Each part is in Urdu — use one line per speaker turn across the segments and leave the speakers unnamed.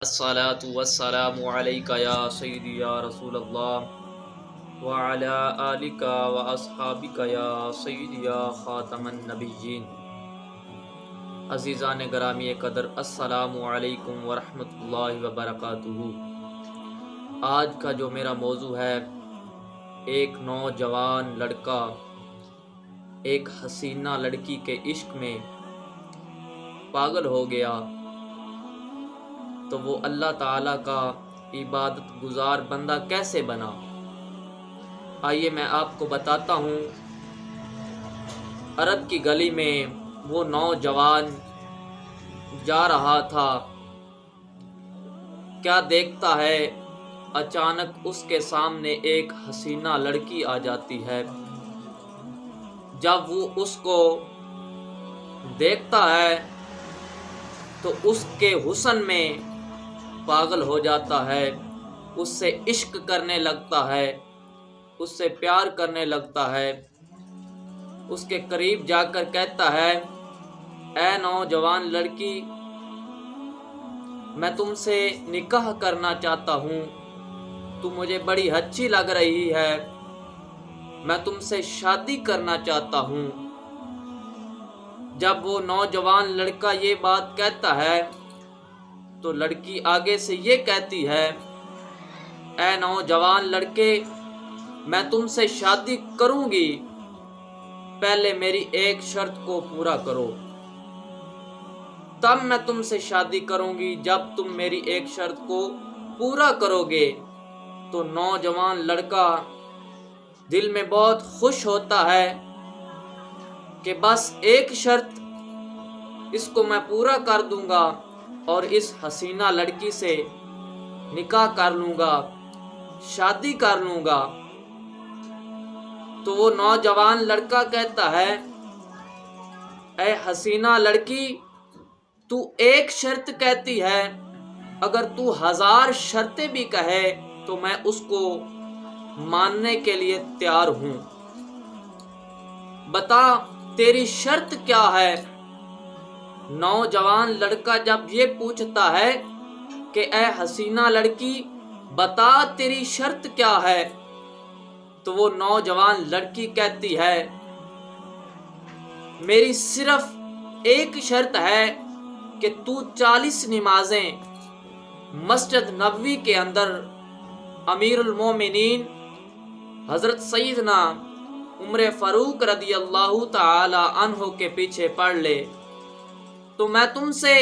الصلاۃ والسلام علیک یا سیدی یا رسول اللہ وعلی آلک و اصحابک یا سیدی یا خاتم النبیین۔ عزیزان گرامی قدر، السلام علیکم ورحمۃ اللہ وبرکاتہ۔ آج کا جو میرا موضوع ہے، ایک نوجوان لڑکا ایک حسینہ لڑکی کے عشق میں پاگل ہو گیا تو وہ اللہ تعالیٰ کا عبادت گزار بندہ کیسے بنا؟ آئیے میں آپ کو بتاتا ہوں۔ عرب کی گلی میں وہ نوجوان جا رہا تھا، کیا دیکھتا ہے، اچانک اس کے سامنے ایک حسینہ لڑکی آ جاتی ہے۔ جب وہ اس کو دیکھتا ہے تو اس کے حسن میں پاگل ہو جاتا ہے، اس سے عشق کرنے لگتا ہے، اس سے پیار کرنے لگتا ہے۔ اس کے قریب جا کر کہتا ہے، اے نوجوان لڑکی، میں تم سے نکاح کرنا چاہتا ہوں، تم مجھے بڑی اچھی لگ رہی ہے، میں تم سے شادی کرنا چاہتا ہوں۔ جب وہ نوجوان لڑکا یہ بات کہتا ہے تو لڑکی آگے سے یہ کہتی ہے، اے نوجوان لڑکے، میں تم سے شادی کروں گی، پہلے میری ایک شرط کو پورا کرو، تب میں تم سے شادی کروں گی۔ جب تم میری ایک شرط کو پورا کرو گے تو نوجوان لڑکا دل میں بہت خوش ہوتا ہے کہ بس ایک شرط اس کو میں پورا کر دوں گا اور اس حسینہ لڑکی سے نکاح کر لوں گا، شادی کر لوں گا۔ تو وہ نوجوان لڑکا کہتا ہے، اے حسینہ لڑکی، تو ایک شرط کہتی ہے، اگر تو 1000 شرطیں بھی کہے تو میں اس کو ماننے کے لیے تیار ہوں، بتا تیری شرط کیا ہے؟ نوجوان لڑکا جب یہ پوچھتا ہے کہ اے حسینہ لڑکی، بتا تیری شرط کیا ہے، تو وہ نوجوان لڑکی کہتی ہے، میری صرف ایک شرط ہے کہ تو 40 نمازیں مسجد نبوی کے اندر امیر المومنین حضرت سیدنا عمر فاروق رضی اللہ تعالی عنہ کے پیچھے پڑھ لے تو میں تم سے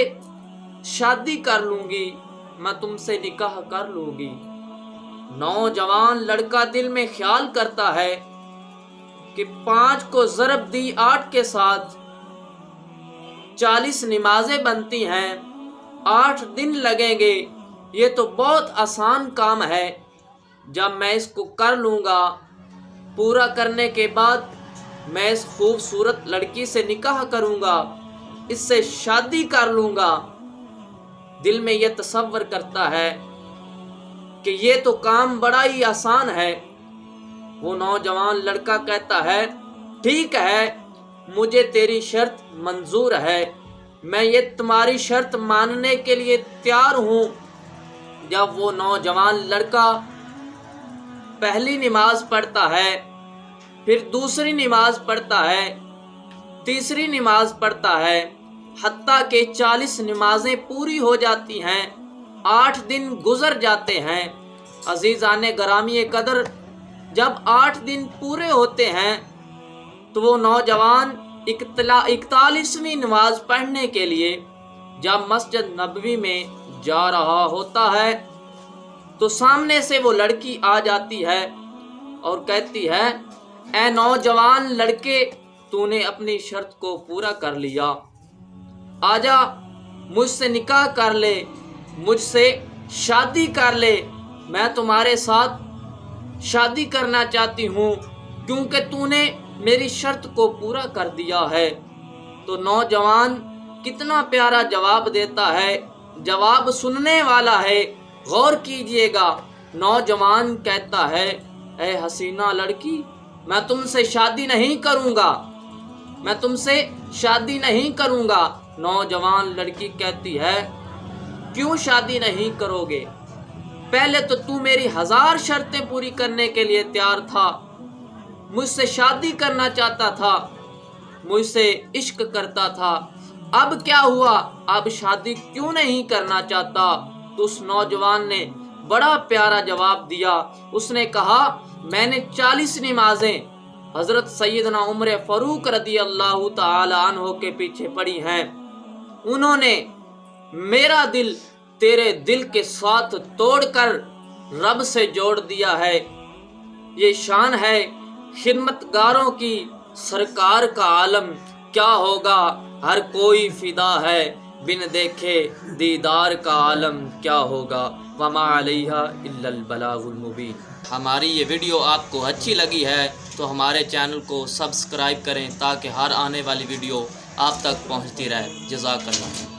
شادی کر لوں گی، میں تم سے نکاح کر لوں گی۔ نوجوان لڑکا دل میں خیال کرتا ہے کہ 5 کو ضرب دی 8 کے ساتھ 40 نمازیں بنتی ہیں، 8 دن لگیں گے، یہ تو بہت آسان کام ہے۔ جب میں اس کو کر لوں گا، پورا کرنے کے بعد میں اس خوبصورت لڑکی سے نکاح کروں گا، اس سے شادی کر لوں گا۔ دل میں یہ تصور کرتا ہے کہ یہ تو کام بڑا ہی آسان ہے۔ وہ نوجوان لڑکا کہتا ہے، ٹھیک ہے، مجھے تیری شرط منظور ہے، میں یہ تمہاری شرط ماننے کے لیے تیار ہوں۔ جب وہ نوجوان لڑکا پہلی نماز پڑھتا ہے، پھر دوسری نماز پڑھتا ہے، تیسری نماز پڑھتا ہے، حتیٰ کہ 40 نمازیں پوری ہو جاتی ہیں، 8 دن گزر جاتے ہیں۔ عزیزان گرامی قدر، جب 8 دن پورے ہوتے ہیں تو وہ نوجوان 41ویں نماز پڑھنے کے لیے جب مسجد نبوی میں جا رہا ہوتا ہے تو سامنے سے وہ لڑکی آ جاتی ہے اور کہتی ہے، اے نوجوان لڑکے، تو نے اپنی شرط کو پورا کر لیا، آجا مجھ سے نکاح کر لے، مجھ سے شادی کر لے، میں تمہارے ساتھ شادی کرنا چاہتی ہوں کیونکہ تو نے میری شرط کو پورا کر دیا ہے۔ تو نوجوان کتنا پیارا جواب دیتا ہے، جواب سننے والا ہے، غور کیجئے گا۔ نوجوان کہتا ہے، اے حسینہ لڑکی، میں تم سے شادی نہیں کروں گا، میں تم سے شادی نہیں کروں گا۔ نوجوان لڑکی کہتی ہے، کیوں شادی نہیں کرو گے؟ پہلے تو تو میری 1000 شرطیں پوری کرنے کے لیے تیار تھا، مجھ سے شادی کرنا چاہتا تھا، مجھ سے عشق کرتا تھا، اب کیا ہوا؟ اب شادی کیوں نہیں کرنا چاہتا؟ تو اس نوجوان نے بڑا پیارا جواب دیا۔ اس نے کہا میں نے 40 نمازیں حضرت سیدنا عمر فاروق رضی اللہ تعالی عنہ کے پیچھے پڑھی ہیں، انہوں نے میرا دل تیرے دل کے ساتھ توڑ کر رب سے جوڑ دیا ہے۔ یہ شان ہے خدمتگاروں کی، سرکار کا عالم کیا ہوگا، ہر کوئی فدا ہے، بن دیکھے دیدار کا عالم کیا ہوگا، وما علیہ الا البلاغ المبین۔ ہماری یہ ویڈیو آپ کو اچھی لگی ہے تو ہمارے چینل کو سبسکرائب کریں تاکہ ہر آنے والی ویڈیو آپ تک پہنچتی رہے۔ جزاک اللہ۔